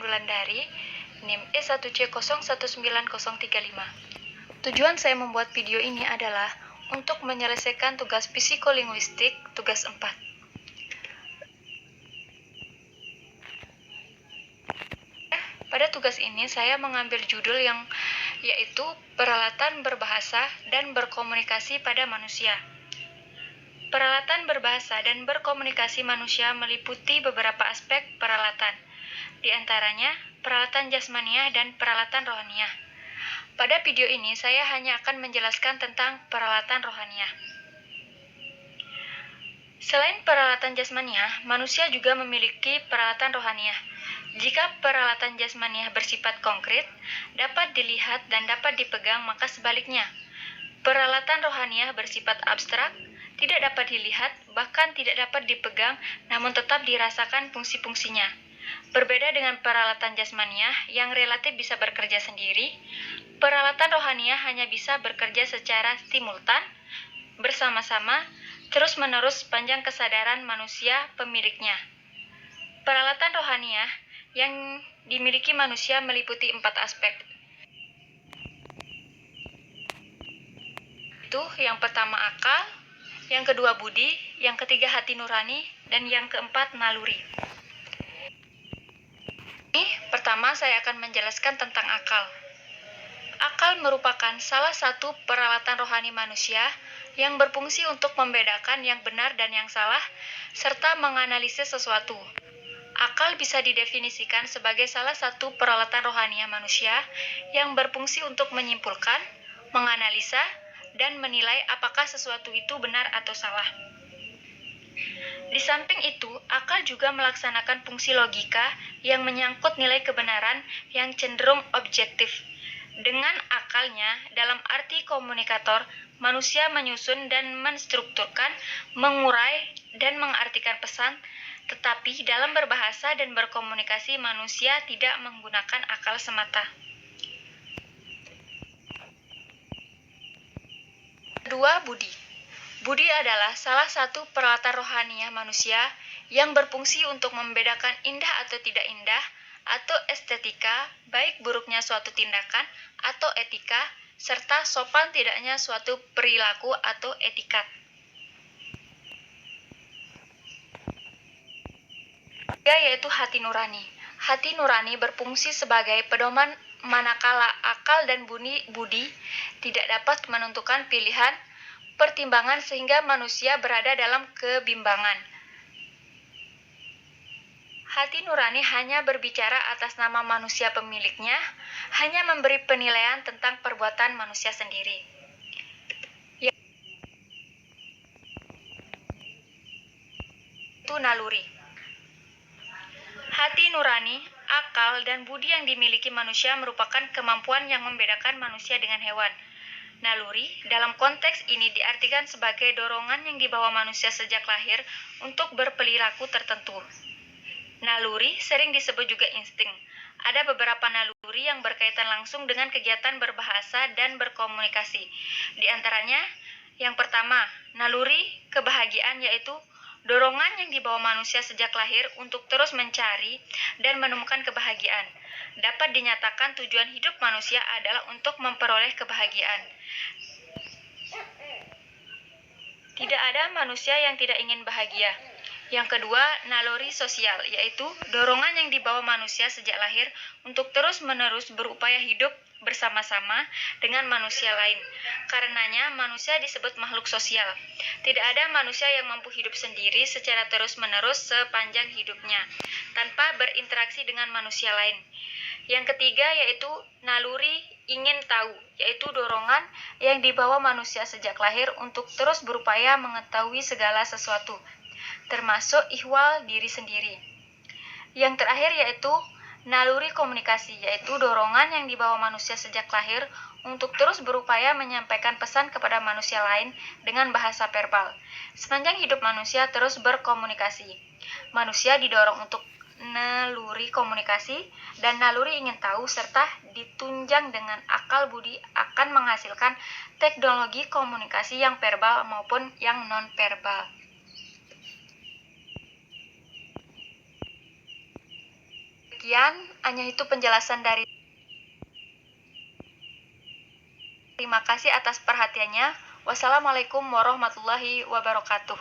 Wulandari, NIM E1C019035. Tujuan saya membuat video ini adalah untuk menyelesaikan tugas psikolinguistik tugas 4. Pada tugas ini saya mengambil judul yaitu peralatan berbahasa dan berkomunikasi pada manusia. Peralatan berbahasa dan berkomunikasi manusia meliputi beberapa aspek peralatan, di antaranya peralatan jasmaniah dan peralatan rohaniah. Pada video ini saya hanya akan menjelaskan tentang peralatan rohaniah. Selain peralatan jasmaniah, manusia juga memiliki peralatan rohaniah. Jika peralatan jasmaniah bersifat konkret, dapat dilihat dan dapat dipegang, maka sebaliknya. Peralatan rohaniah bersifat abstrak, tidak dapat dilihat, bahkan tidak dapat dipegang, namun tetap dirasakan fungsi-fungsinya. Berbeda dengan peralatan jasmaniah yang relatif bisa bekerja sendiri, peralatan rohaniah hanya bisa bekerja secara simultan, bersama-sama, terus-menerus sepanjang kesadaran manusia pemiliknya. Peralatan rohaniah yang dimiliki manusia meliputi 4 aspek. Itu yang pertama akal, yang kedua budi, yang ketiga hati nurani, dan yang keempat naluri. Pertama saya akan menjelaskan tentang akal. Akal merupakan salah satu peralatan rohani manusia yang berfungsi untuk membedakan yang benar dan yang salah, serta menganalisis sesuatu. Akal bisa didefinisikan sebagai salah satu peralatan rohania manusia yang berfungsi untuk menyimpulkan, menganalisa, dan menilai apakah sesuatu itu benar atau salah. Di samping itu, akal juga melaksanakan fungsi logika yang menyangkut nilai kebenaran yang cenderung objektif. Dengan akalnya, dalam arti komunikator, manusia menyusun dan menstrukturkan, mengurai, dan mengartikan pesan, tetapi dalam berbahasa dan berkomunikasi manusia tidak menggunakan akal semata. Kedua, budi. Budi adalah salah satu peralatan rohaniah manusia yang berfungsi untuk membedakan indah atau tidak indah, atau estetika, baik buruknya suatu tindakan atau etika, serta sopan tidaknya suatu perilaku atau etikat. Yaitu hati nurani. Hati nurani berfungsi sebagai pedoman manakala akal dan budi tidak dapat menentukan pilihan, pertimbangan sehingga manusia berada dalam kebimbangan. Hati nurani hanya berbicara atas nama manusia pemiliknya, hanya memberi penilaian tentang perbuatan manusia sendiri. Itu naluri. Hati nurani, akal, dan budi yang dimiliki manusia merupakan kemampuan yang membedakan manusia dengan hewan. Naluri, dalam konteks ini diartikan sebagai dorongan yang dibawa manusia sejak lahir untuk berperilaku tertentu. Naluri sering disebut juga insting. Ada beberapa naluri yang berkaitan langsung dengan kegiatan berbahasa dan berkomunikasi. Di antaranya, yang pertama, naluri kebahagiaan, yaitu dorongan yang dibawa manusia sejak lahir untuk terus mencari dan menemukan kebahagiaan. Dapat dinyatakan tujuan hidup manusia adalah untuk memperoleh kebahagiaan. Tidak ada manusia yang tidak ingin bahagia. Yang kedua, naluri sosial, yaitu dorongan yang dibawa manusia sejak lahir untuk terus-menerus berupaya hidup bersama-sama dengan manusia lain. Karenanya, manusia disebut makhluk sosial. Tidak ada manusia yang mampu hidup sendiri secara terus-menerus sepanjang hidupnya, tanpa berinteraksi dengan manusia lain. Yang ketiga yaitu naluri ingin tahu, yaitu dorongan yang dibawa manusia sejak lahir untuk terus berupaya mengetahui segala sesuatu, termasuk ihwal diri sendiri. Yang terakhir yaitu naluri komunikasi, yaitu dorongan yang dibawa manusia sejak lahir untuk terus berupaya menyampaikan pesan kepada manusia lain dengan bahasa verbal. Sepanjang hidup manusia terus berkomunikasi. Manusia didorong untuk naluri komunikasi dan naluri ingin tahu serta ditunjang dengan akal budi akan menghasilkan teknologi komunikasi yang verbal maupun yang non-verbal. Sekian, hanya itu penjelasan dari. Terima kasih atas perhatiannya. Wassalamualaikum warahmatullahi wabarakatuh.